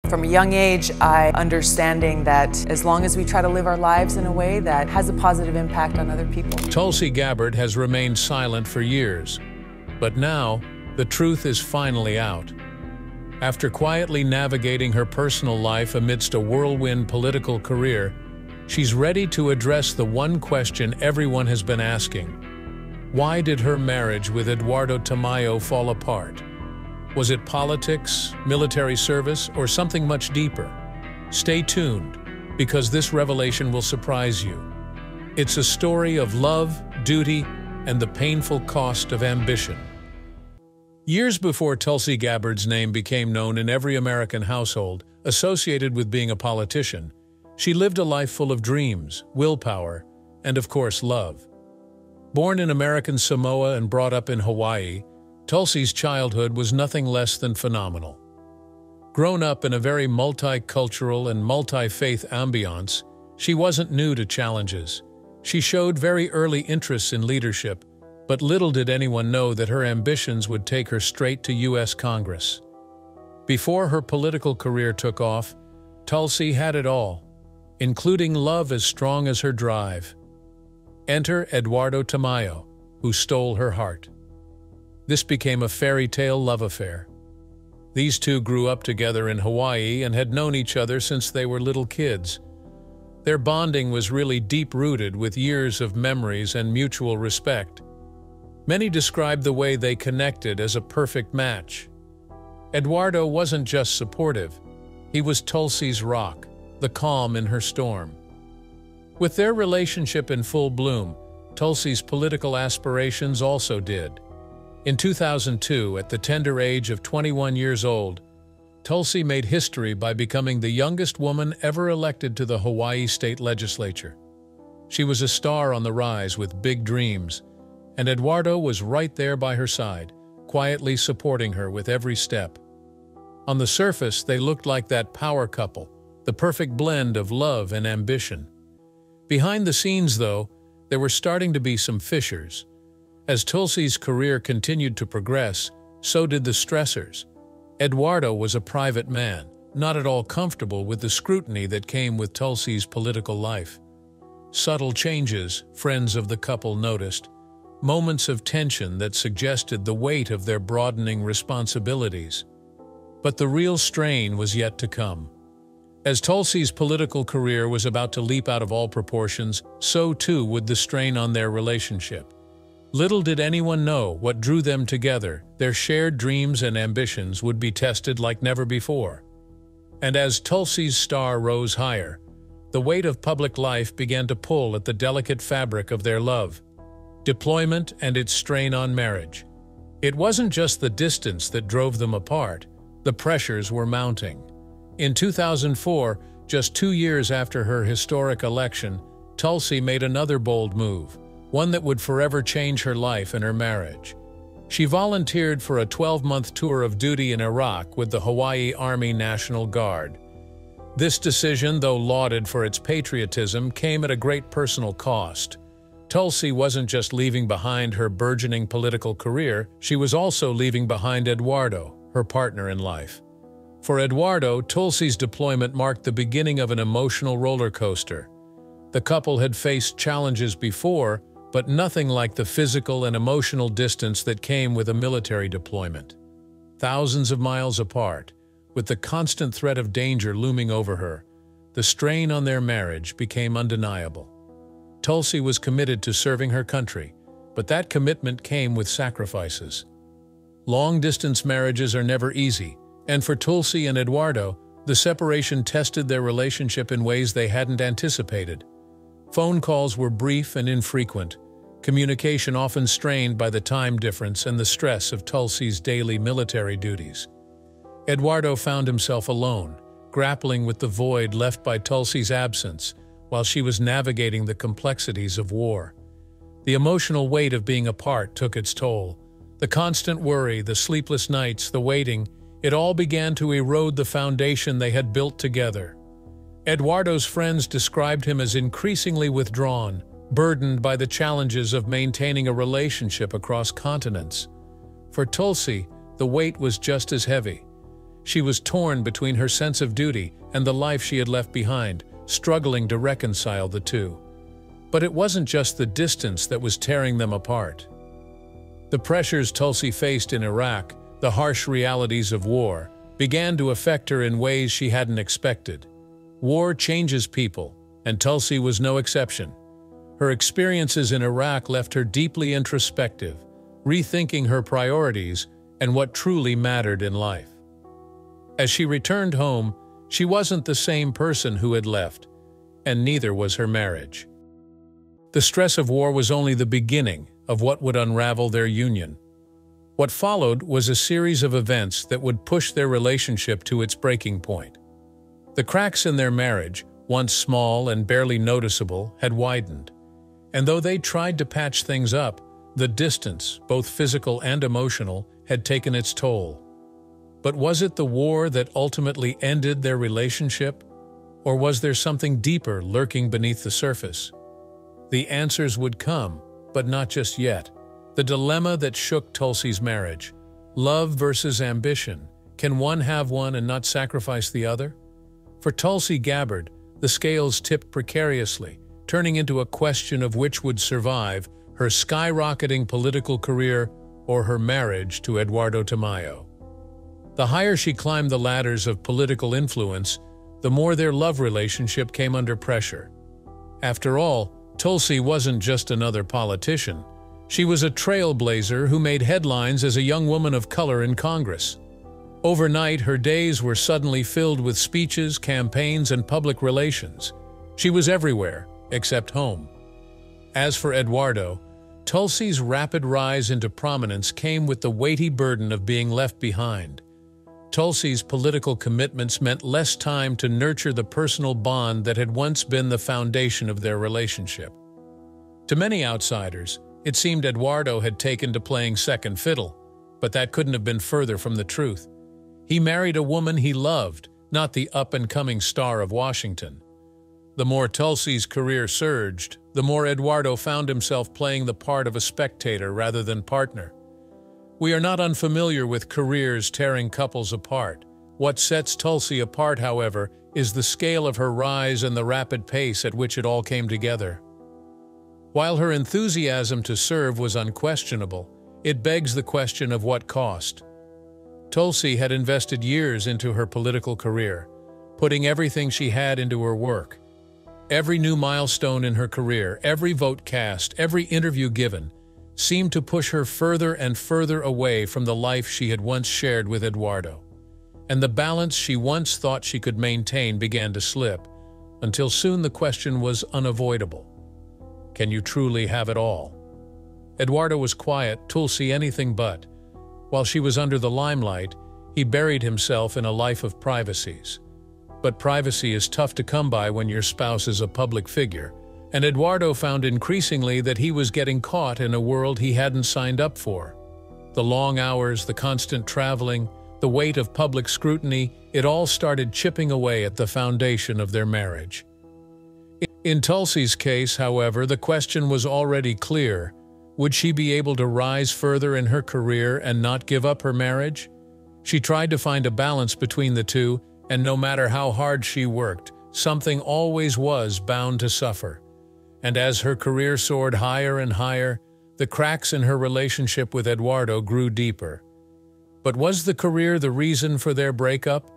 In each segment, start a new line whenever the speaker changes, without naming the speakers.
From a young age, understanding that as long as we try to live our lives in a way that has a positive impact on other people.
Tulsi Gabbard has remained silent for years, but now the truth is finally out. After quietly navigating her personal life amidst a whirlwind political career, she's ready to address the one question everyone has been asking. Why did her marriage with Eduardo Tamayo fall apart? Was it politics, military service, or something much deeper? Stay tuned, because this revelation will surprise you. It's a story of love, duty, and the painful cost of ambition. Years before Tulsi Gabbard's name became known in every American household associated with being a politician, she lived a life full of dreams, willpower, and of course love. Born in American Samoa and brought up in Hawaii, Tulsi's childhood was nothing less than phenomenal. Grown up in a very multicultural and multi-faith ambiance, she wasn't new to challenges. She showed very early interests in leadership, but little did anyone know that her ambitions would take her straight to U.S. Congress. Before her political career took off, Tulsi had it all, including love as strong as her drive. Enter Eduardo Tamayo, who stole her heart. This became a fairy tale love affair. These two grew up together in Hawaii and had known each other since they were little kids. Their bonding was really deep-rooted with years of memories and mutual respect. Many described the way they connected as a perfect match. Eduardo wasn't just supportive, he was Tulsi's rock, the calm in her storm. With their relationship in full bloom, Tulsi's political aspirations also did. In 2002, at the tender age of 21 years old, Tulsi made history by becoming the youngest woman ever elected to the Hawaii State Legislature. She was a star on the rise with big dreams, and Eduardo was right there by her side, quietly supporting her with every step. On the surface, they looked like that power couple, the perfect blend of love and ambition. Behind the scenes, though, there were starting to be some fissures. As Tulsi's career continued to progress, so did the stressors. Eduardo was a private man, not at all comfortable with the scrutiny that came with Tulsi's political life. Subtle changes, friends of the couple noticed, moments of tension that suggested the weight of their broadening responsibilities. But the real strain was yet to come. As Tulsi's political career was about to leap out of all proportions, so too would the strain on their relationship. Little did anyone know what drew them together. Their shared dreams and ambitions would be tested like never before. And as Tulsi's star rose higher, the weight of public life began to pull at the delicate fabric of their love. Deployment and its strain on marriage. It wasn't just the distance that drove them apart, the pressures were mounting. In 2004, just 2 years after her historic election, Tulsi made another bold move, one that would forever change her life and her marriage. She volunteered for a 12-month tour of duty in Iraq with the Hawaii Army National Guard. This decision, though lauded for its patriotism, came at a great personal cost. Tulsi wasn't just leaving behind her burgeoning political career, she was also leaving behind Eduardo, her partner in life. For Eduardo, Tulsi's deployment marked the beginning of an emotional roller coaster. The couple had faced challenges before, but nothing like the physical and emotional distance that came with a military deployment. Thousands of miles apart, with the constant threat of danger looming over her, the strain on their marriage became undeniable. Tulsi was committed to serving her country, but that commitment came with sacrifices. Long-distance marriages are never easy, and for Tulsi and Eduardo, the separation tested their relationship in ways they hadn't anticipated. Phone calls were brief and infrequent, communication often strained by the time difference and the stress of Tulsi's daily military duties. Eduardo found himself alone, grappling with the void left by Tulsi's absence while she was navigating the complexities of war. The emotional weight of being apart took its toll. The constant worry, the sleepless nights, the waiting, it all began to erode the foundation they had built together. Eduardo's friends described him as increasingly withdrawn, burdened by the challenges of maintaining a relationship across continents. For Tulsi, the weight was just as heavy. She was torn between her sense of duty and the life she had left behind, struggling to reconcile the two. But it wasn't just the distance that was tearing them apart. The pressures Tulsi faced in Iraq, the harsh realities of war, began to affect her in ways she hadn't expected. War changes people, and Tulsi was no exception. Her experiences in Iraq left her deeply introspective, rethinking her priorities and what truly mattered in life. As she returned home, she wasn't the same person who had left, and neither was her marriage. The stress of war was only the beginning of what would unravel their union. What followed was a series of events that would push their relationship to its breaking point. The cracks in their marriage, once small and barely noticeable, had widened. And though they tried to patch things up, the distance, both physical and emotional, had taken its toll. But was it the war that ultimately ended their relationship? Or was there something deeper lurking beneath the surface? The answers would come, but not just yet. The dilemma that shook Tulsi's marriage. Love versus ambition. Can one have one and not sacrifice the other? For Tulsi Gabbard, the scales tipped precariously, turning into a question of which would survive, her skyrocketing political career or her marriage to Eduardo Tamayo. The higher she climbed the ladders of political influence, the more their love relationship came under pressure. After all, Tulsi wasn't just another politician. She was a trailblazer who made headlines as a young woman of color in Congress. Overnight, her days were suddenly filled with speeches, campaigns, and public relations. She was everywhere, except home. As for Eduardo, Tulsi's rapid rise into prominence came with the weighty burden of being left behind. Tulsi's political commitments meant less time to nurture the personal bond that had once been the foundation of their relationship. To many outsiders, it seemed Eduardo had taken to playing second fiddle, but that couldn't have been further from the truth. He married a woman he loved, not the up-and-coming star of Washington. The more Tulsi's career surged, the more Eduardo found himself playing the part of a spectator rather than partner. We are not unfamiliar with careers tearing couples apart. What sets Tulsi apart, however, is the scale of her rise and the rapid pace at which it all came together. While her enthusiasm to serve was unquestionable, it begs the question of what cost. Tulsi had invested years into her political career, putting everything she had into her work. Every new milestone in her career, every vote cast, every interview given, seemed to push her further and further away from the life she had once shared with Eduardo. And the balance she once thought she could maintain began to slip, until soon the question was unavoidable. Can you truly have it all? Eduardo was quiet, Tulsi anything but. While she was under the limelight, he buried himself in a life of privacies. But privacy is tough to come by when your spouse is a public figure, and Eduardo found increasingly that he was getting caught in a world he hadn't signed up for. The long hours, the constant traveling, the weight of public scrutiny, it all started chipping away at the foundation of their marriage. In Tulsi's case, however, the question was already clear. Would she be able to rise further in her career and not give up her marriage? She tried to find a balance between the two, and no matter how hard she worked, something always was bound to suffer. And as her career soared higher and higher, the cracks in her relationship with Eduardo grew deeper. But was the career the reason for their breakup,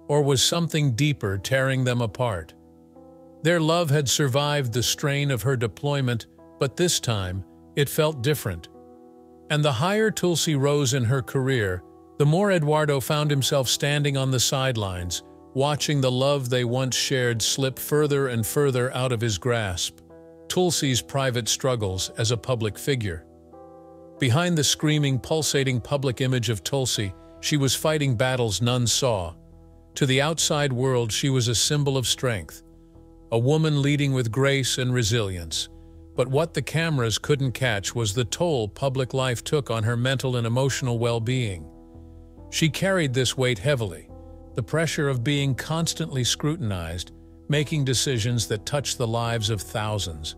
or was something deeper tearing them apart? Their love had survived the strain of her deployment, but this time, it felt different. And the higher Tulsi rose in her career, the more Eduardo found himself standing on the sidelines, watching the love they once shared slip further and further out of his grasp. Tulsi's private struggles as a public figure. Behind the screaming, pulsating public image of Tulsi, she was fighting battles none saw. To the outside world, she was a symbol of strength, a woman leading with grace and resilience. But what the cameras couldn't catch was the toll public life took on her mental and emotional well-being. She carried this weight heavily, the pressure of being constantly scrutinized, making decisions that touched the lives of thousands.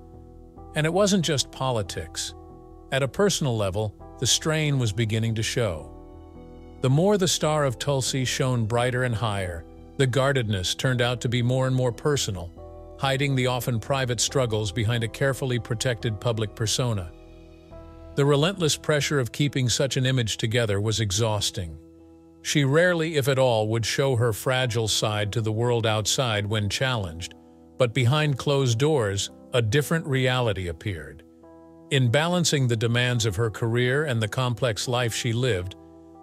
And it wasn't just politics. At a personal level, the strain was beginning to show. The more the star of Tulsi shone brighter and higher, the guardedness turned out to be more and more personal, hiding the often private struggles behind a carefully protected public persona. The relentless pressure of keeping such an image together was exhausting. She rarely, if at all, would show her fragile side to the world outside when challenged, but behind closed doors, a different reality appeared. In balancing the demands of her career and the complex life she lived,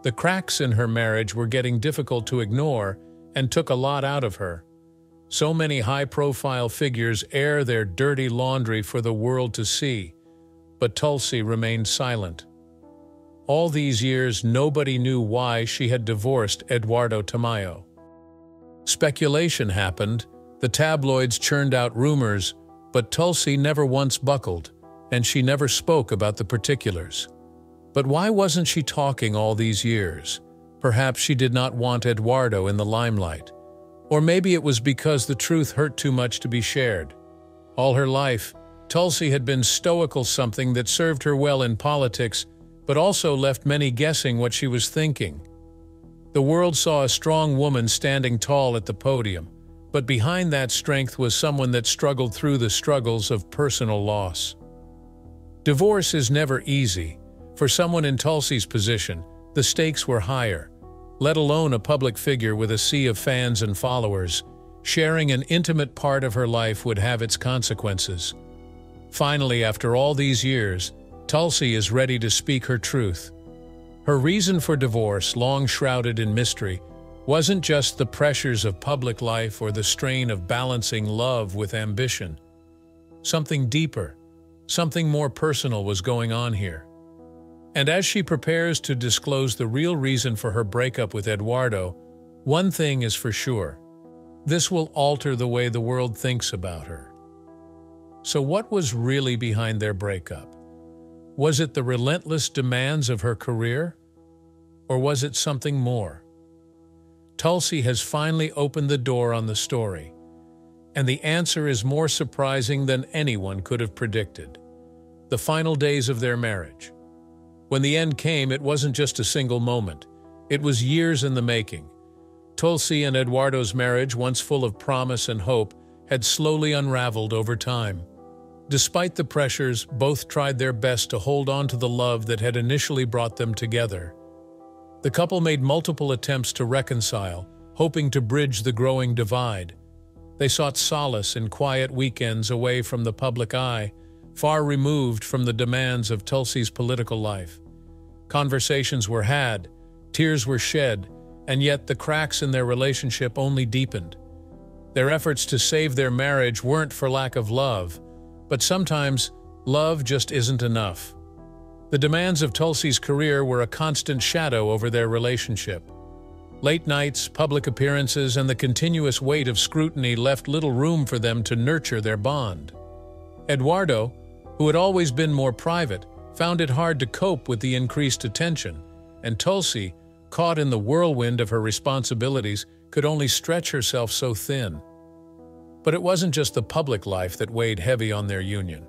the cracks in her marriage were getting difficult to ignore and took a lot out of her. So many high-profile figures air their dirty laundry for the world to see, but Tulsi remained silent. All these years, nobody knew why she had divorced Eduardo Tamayo. Speculation happened, the tabloids churned out rumors, but Tulsi never once buckled, and she never spoke about the particulars. But why wasn't she talking all these years? Perhaps she did not want Eduardo in the limelight. Or maybe it was because the truth hurt too much to be shared. All her life, Tulsi had been stoical, something that served her well in politics, but also left many guessing what she was thinking. The world saw a strong woman standing tall at the podium, but behind that strength was someone that struggled through the struggles of personal loss. Divorce is never easy. For someone in Tulsi's position, the stakes were higher, let alone a public figure with a sea of fans and followers. Sharing an intimate part of her life would have its consequences. Finally, after all these years, Tulsi is ready to speak her truth. Her reason for divorce, long shrouded in mystery, wasn't just the pressures of public life or the strain of balancing love with ambition. Something deeper, something more personal was going on here. And as she prepares to disclose the real reason for her breakup with Eduardo, one thing is for sure: this will alter the way the world thinks about her. So what was really behind their breakup? Was it the relentless demands of her career? Or was it something more? Tulsi has finally opened the door on the story, and the answer is more surprising than anyone could have predicted. The final days of their marriage. When the end came, it wasn't just a single moment. It was years in the making. Tulsi and Eduardo's marriage, once full of promise and hope, had slowly unraveled over time. Despite the pressures, both tried their best to hold on to the love that had initially brought them together. The couple made multiple attempts to reconcile, hoping to bridge the growing divide. They sought solace in quiet weekends away from the public eye, far removed from the demands of Tulsi's political life. Conversations were had, tears were shed, and yet the cracks in their relationship only deepened. Their efforts to save their marriage weren't for lack of love, but sometimes love just isn't enough. The demands of Tulsi's career were a constant shadow over their relationship. Late nights, public appearances, and the continuous weight of scrutiny left little room for them to nurture their bond. Eduardo, who had always been more private, found it hard to cope with the increased attention, and Tulsi, caught in the whirlwind of her responsibilities, could only stretch herself so thin. But it wasn't just the public life that weighed heavy on their union.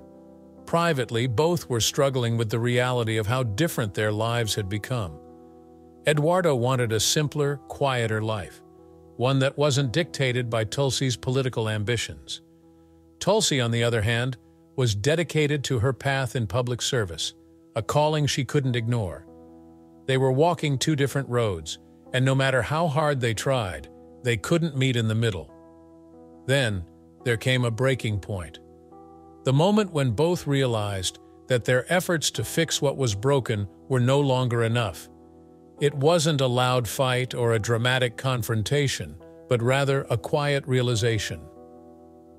Privately, both were struggling with the reality of how different their lives had become. Eduardo wanted a simpler, quieter life, one that wasn't dictated by Tulsi's political ambitions. Tulsi, on the other hand, was dedicated to her path in public service, a calling she couldn't ignore. They were walking two different roads, and no matter how hard they tried, they couldn't meet in the middle. Then, there came a breaking point. The moment when both realized that their efforts to fix what was broken were no longer enough. It wasn't a loud fight or a dramatic confrontation, but rather a quiet realization.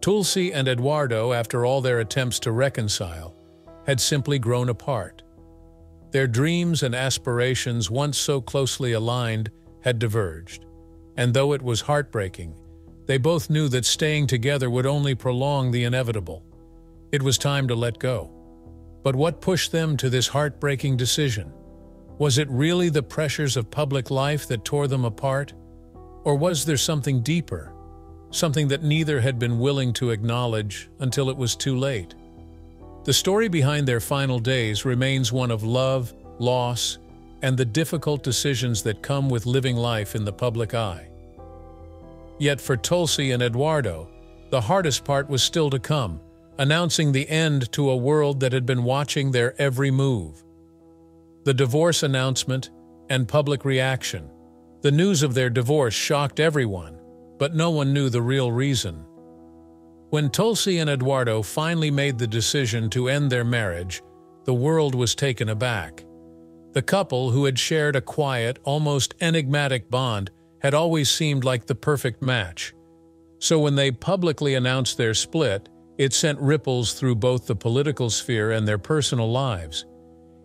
Tulsi and Eduardo, after all their attempts to reconcile, had simply grown apart. Their dreams and aspirations, once so closely aligned, had diverged. And though it was heartbreaking, they both knew that staying together would only prolong the inevitable. It was time to let go. But what pushed them to this heartbreaking decision? Was it really the pressures of public life that tore them apart? Or was there something deeper, something that neither had been willing to acknowledge until it was too late? The story behind their final days remains one of love, loss, and the difficult decisions that come with living life in the public eye. Yet for Tulsi and Eduardo, the hardest part was still to come, announcing the end to a world that had been watching their every move. The divorce announcement and public reaction. The news of their divorce shocked everyone, but no one knew the real reason. When Tulsi and Eduardo finally made the decision to end their marriage, the world was taken aback. The couple, who had shared a quiet, almost enigmatic bond, had always seemed like the perfect match. So when they publicly announced their split, it sent ripples through both the political sphere and their personal lives.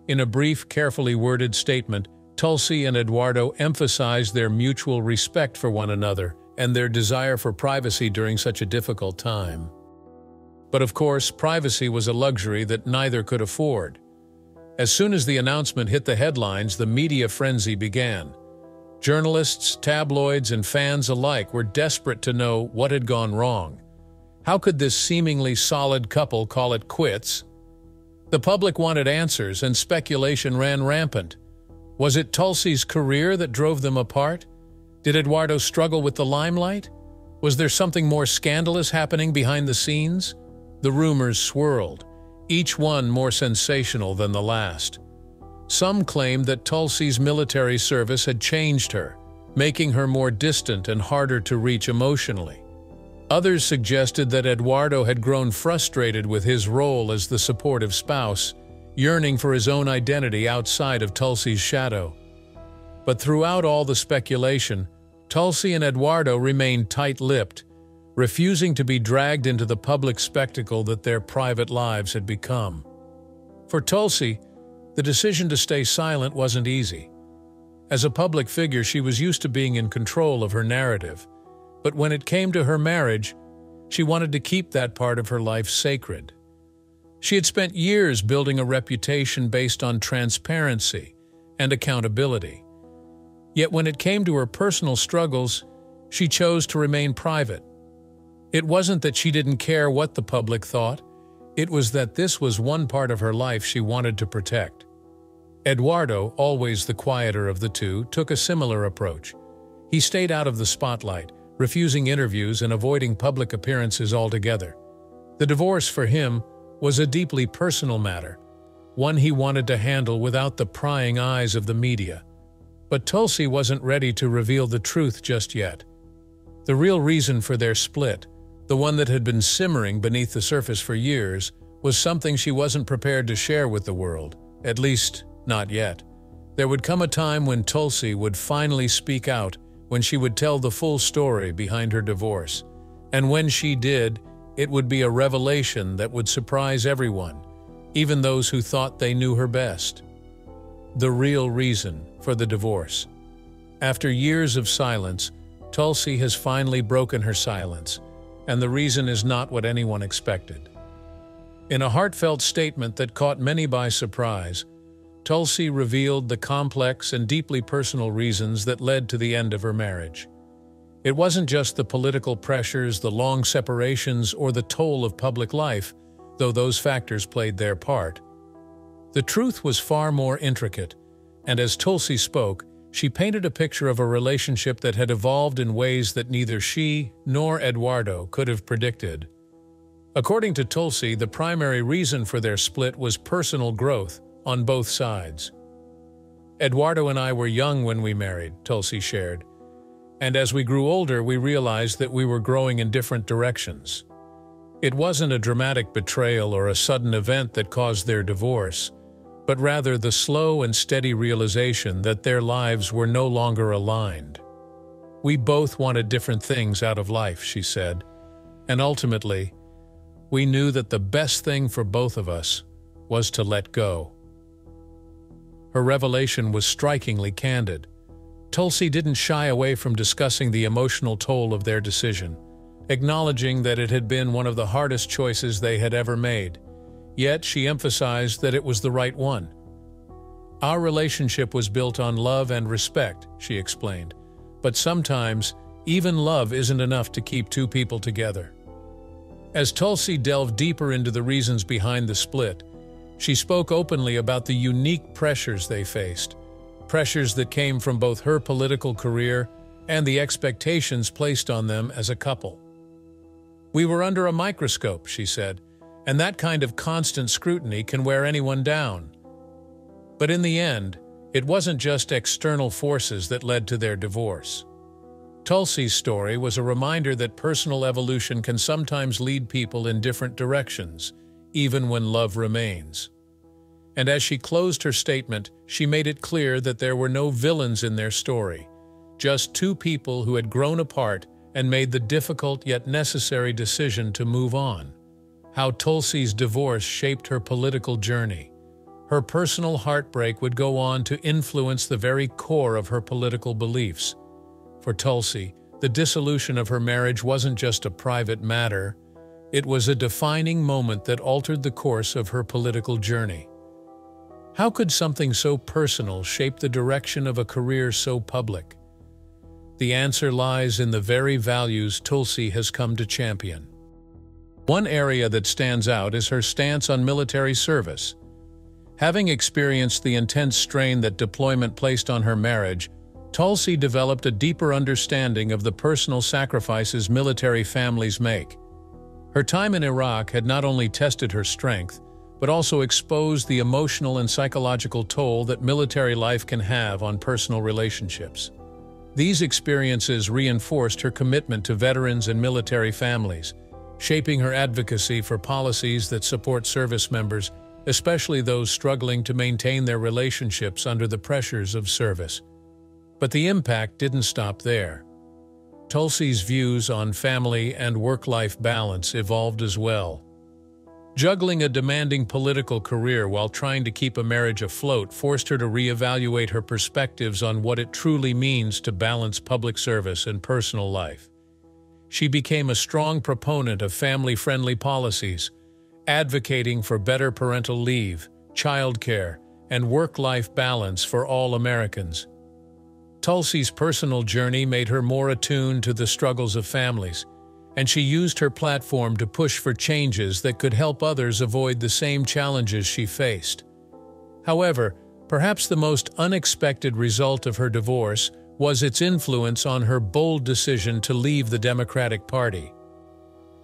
In a brief, carefully worded statement, Tulsi and Eduardo emphasized their mutual respect for one another and their desire for privacy during such a difficult time. But of course, privacy was a luxury that neither could afford. As soon as the announcement hit the headlines, the media frenzy began. Journalists, tabloids, and fans alike were desperate to know what had gone wrong. How could this seemingly solid couple call it quits? The public wanted answers, and speculation ran rampant. Was it Tulsi's career that drove them apart? Did Eduardo struggle with the limelight? Was there something more scandalous happening behind the scenes? The rumors swirled, each one more sensational than the last. Some claimed that Tulsi's military service had changed her, making her more distant and harder to reach emotionally. Others suggested that Eduardo had grown frustrated with his role as the supportive spouse, yearning for his own identity outside of Tulsi's shadow. But throughout all the speculation, Tulsi and Eduardo remained tight-lipped, refusing to be dragged into the public spectacle that their private lives had become. For Tulsi, the decision to stay silent wasn't easy. As a public figure, she was used to being in control of her narrative. But when it came to her marriage, she wanted to keep that part of her life sacred. She had spent years building a reputation based on transparency and accountability. Yet when it came to her personal struggles, she chose to remain private. It wasn't that she didn't care what the public thought. It was that this was one part of her life she wanted to protect. Eduardo, always the quieter of the two, took a similar approach. He stayed out of the spotlight, refusing interviews and avoiding public appearances altogether. The divorce for him was a deeply personal matter, one he wanted to handle without the prying eyes of the media. But Tulsi wasn't ready to reveal the truth just yet. The real reason for their split, the one that had been simmering beneath the surface for years, was something she wasn't prepared to share with the world, at least not yet. There would come a time when Tulsi would finally speak out, when she would tell the full story behind her divorce. And when she did, it would be a revelation that would surprise everyone, even those who thought they knew her best. The real reason for the divorce. After years of silence, Tulsi has finally broken her silence, and the reason is not what anyone expected. In a heartfelt statement that caught many by surprise, Tulsi revealed the complex and deeply personal reasons that led to the end of her marriage. It wasn't just the political pressures, the long separations, or the toll of public life, though those factors played their part. The truth was far more intricate, and as Tulsi spoke, she painted a picture of a relationship that had evolved in ways that neither she nor Eduardo could have predicted. According to Tulsi, the primary reason for their split was personal growth on both sides. Eduardo and I were young when we married, Tulsi shared, and as we grew older, we realized that we were growing in different directions. It wasn't a dramatic betrayal or a sudden event that caused their divorce, but rather the slow and steady realization that their lives were no longer aligned. We both wanted different things out of life, she said, and ultimately, we knew that the best thing for both of us was to let go. Her revelation was strikingly candid. Tulsi didn't shy away from discussing the emotional toll of their decision, acknowledging that it had been one of the hardest choices they had ever made. Yet she emphasized that it was the right one. Our relationship was built on love and respect, she explained, but sometimes even love isn't enough to keep two people together. As Tulsi delved deeper into the reasons behind the split, she spoke openly about the unique pressures they faced. pressures that came from both her political career and the expectations placed on them as a couple. "We were under a microscope," she said, "and that kind of constant scrutiny can wear anyone down." But in the end, it wasn't just external forces that led to their divorce. Tulsi's story was a reminder that personal evolution can sometimes lead people in different directions, even when love remains. And as she closed her statement, she made it clear that there were no villains in their story, just two people who had grown apart and made the difficult yet necessary decision to move on. How Tulsi's divorce shaped her political journey. Her personal heartbreak would go on to influence the very core of her political beliefs. For Tulsi, the dissolution of her marriage wasn't just a private matter, it was a defining moment that altered the course of her political journey. How could something so personal shape the direction of a career so public? The answer lies in the very values Tulsi has come to champion. One area that stands out is her stance on military service. Having experienced the intense strain that deployment placed on her marriage, Tulsi developed a deeper understanding of the personal sacrifices military families make. Her time in Iraq had not only tested her strength, but also exposed the emotional and psychological toll that military life can have on personal relationships. These experiences reinforced her commitment to veterans and military families, shaping her advocacy for policies that support service members, especially those struggling to maintain their relationships under the pressures of service. But the impact didn't stop there. Tulsi's views on family and work-life balance evolved as well. Juggling a demanding political career while trying to keep a marriage afloat forced her to reevaluate her perspectives on what it truly means to balance public service and personal life. She became a strong proponent of family-friendly policies, advocating for better parental leave, childcare, and work-life balance for all Americans. Tulsi's personal journey made her more attuned to the struggles of families, and she used her platform to push for changes that could help others avoid the same challenges she faced. However, perhaps the most unexpected result of her divorce was its influence on her bold decision to leave the Democratic Party.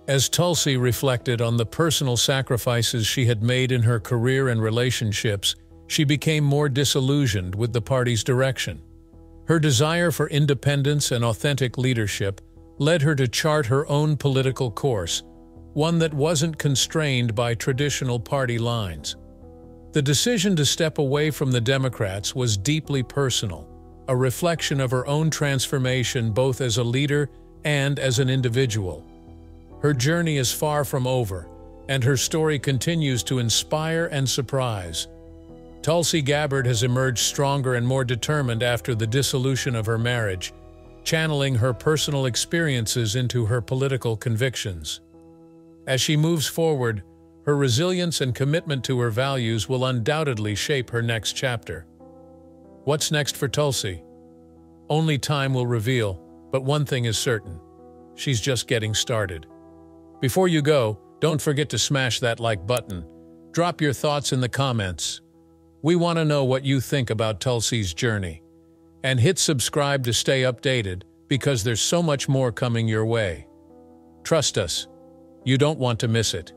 As Tulsi reflected on the personal sacrifices she had made in her career and relationships, she became more disillusioned with the party's direction. Her desire for independence and authentic leadership led her to chart her own political course, one that wasn't constrained by traditional party lines. The decision to step away from the Democrats was deeply personal, a reflection of her own transformation both as a leader and as an individual. Her journey is far from over, and her story continues to inspire and surprise. Tulsi Gabbard has emerged stronger and more determined after the dissolution of her marriage, channeling her personal experiences into her political convictions. As she moves forward, her resilience and commitment to her values will undoubtedly shape her next chapter. What's next for Tulsi? Only time will reveal, but one thing is certain: she's just getting started. Before you go, don't forget to smash that like button. Drop your thoughts in the comments. We want to know what you think about Tulsi's journey. And hit subscribe to stay updated, because there's so much more coming your way. Trust us, you don't want to miss it.